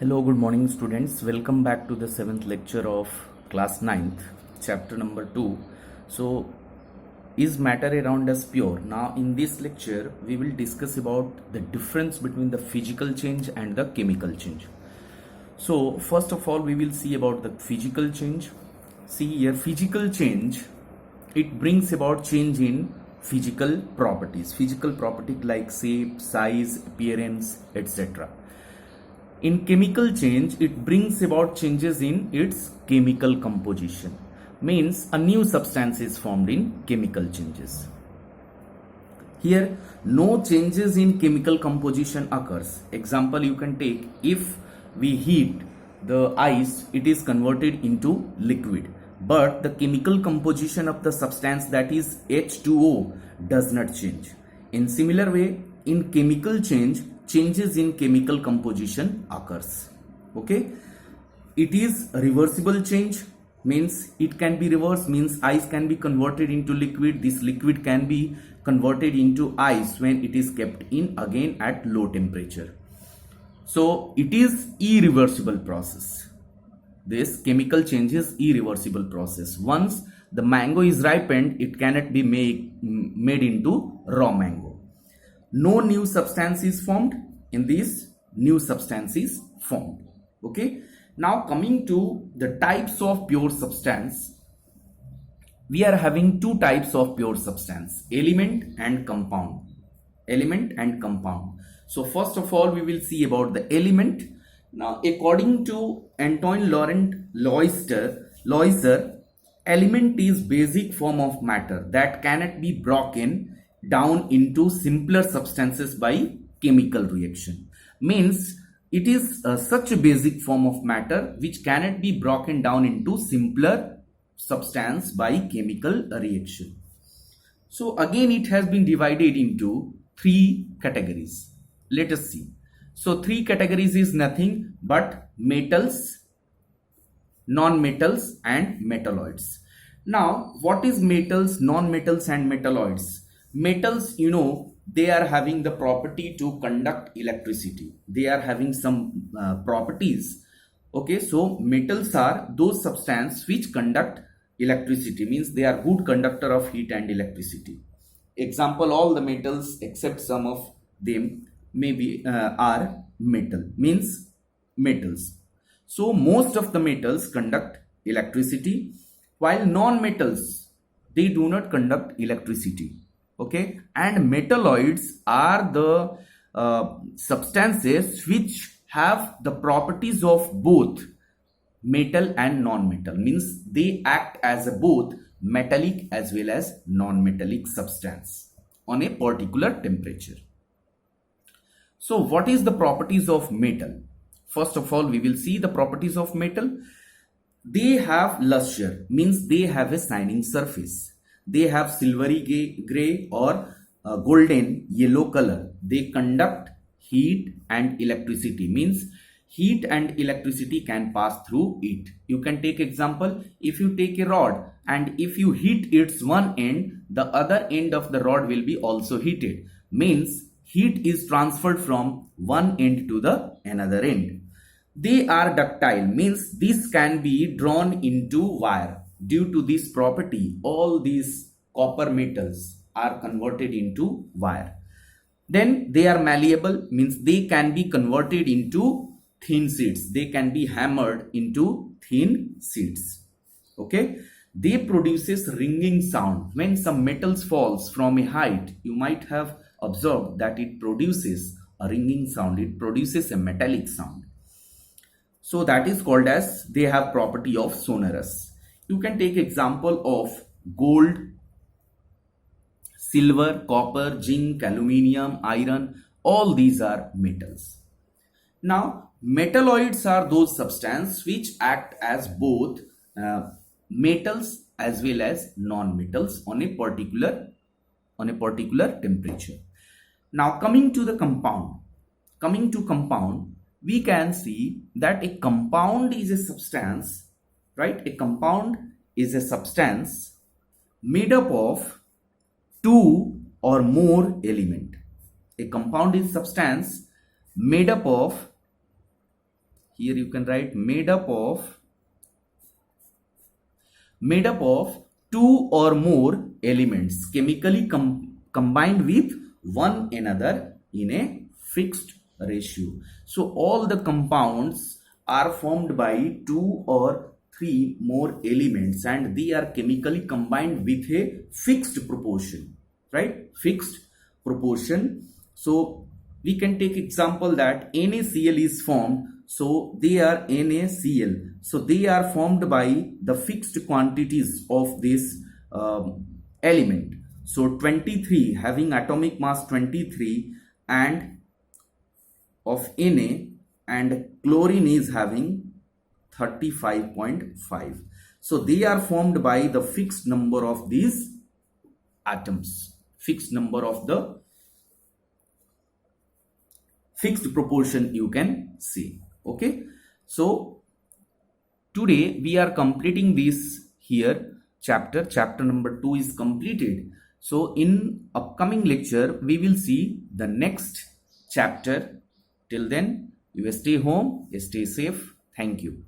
Hello, good morning, students. Welcome back to the seventh lecture of class 9th, chapter number 2. So, is matter around us pure? Now, in this lecture, we will discuss about the difference between the physical change and the chemical change. So, first of all, we will see about the physical change. See here, physical change, it brings about change in physical properties. Physical property like shape, size, appearance, etc. In chemical change, it brings about changes in its chemical composition. Means a new substance is formed in chemical changes. Here, no changes in chemical composition occurs. Example you can take, if we heat the ice, it is converted into liquid. But the chemical composition of the substance, that is H2O, does not change. In similar way, in chemical change, changes in chemical composition occurs. Okay, it is a reversible change, means it can be reversed, means ice can be converted into liquid. This liquid can be converted into ice when it is kept in again at low temperature. So it is irreversible process. This chemical change is irreversible process. Once the mango is ripened, it cannot be made into raw mango. No new substance is formed. In this, new substance is formed. Okay. Now coming to the types of pure substance, we are having two types of pure substance: element and compound. Element and compound. So first of all, we will see about the element. Now, according to Antoine Laurent Loiser, element is basic form of matter that cannot be broken down into simpler substances by chemical reaction. Means it is such a basic form of matter which cannot be broken down into simpler substance by chemical reaction. So again, it has been divided into three categories. Let us see. So three categories is nothing but metals, non-metals and metalloids. Now, what is metals, non-metals and metalloids? Metals, they are having the property to conduct electricity. They are having some properties. Okay, so metals are those substances which conduct electricity, means they are good conductor of heat and electricity. Example, all the metals except some of them maybe are metal, means metals. So most of the metals conduct electricity, while non-metals, they do not conduct electricity. Okay, and metalloids are the substances which have the properties of both metal and non-metal, means they act as a both metallic as well as non-metallic substance on a particular temperature. So what is the properties of metal? First of all, we will see the properties of metal. They have luster, means they have a shining surface. They have silvery gray or golden yellow color. They conduct heat and electricity, means heat and electricity can pass through it. You can take example, if you take a rod and if you heat its one end, the other end of the rod will be also heated. Means heat is transferred from one end to the another end. They are ductile, means this can be drawn into wire. Due to this property, all these copper metals are converted into wire. Then they are malleable, means they can be converted into thin sheets. They can be hammered into thin sheets. Okay. They produces ringing sound. When some metals falls from a height, you might have observed that it produces a ringing sound. It produces a metallic sound. So that is called as, they have property of sonorous. You can take example of gold, silver, copper, zinc, aluminium, iron. All these are metals. Now, metalloids are those substances which act as both metals as well as non-metals on a particular temperature. Now, coming to the compound. Coming to compound, we can see that a compound is a substance, right? A compound is a substance made up of two or more elements. A compound is substance made up of here you can write made up of two or more elements chemically combined with one another in a fixed ratio. So all the compounds are formed by two or three more elements and they are chemically combined with a fixed proportion, right? Fixed proportion. So we can take example that NaCl is formed, so they are NaCl, so they are formed by the fixed quantities of this element. So 23 having atomic mass 23 and of Na, and chlorine is having 35.5. So they are formed by the fixed number of these atoms, fixed number of the fixed proportion you can see. Okay, so today we are completing this here chapter number 2 is completed. So in upcoming lecture we will see the next chapter. Till then, you stay home, stay safe. Thank you.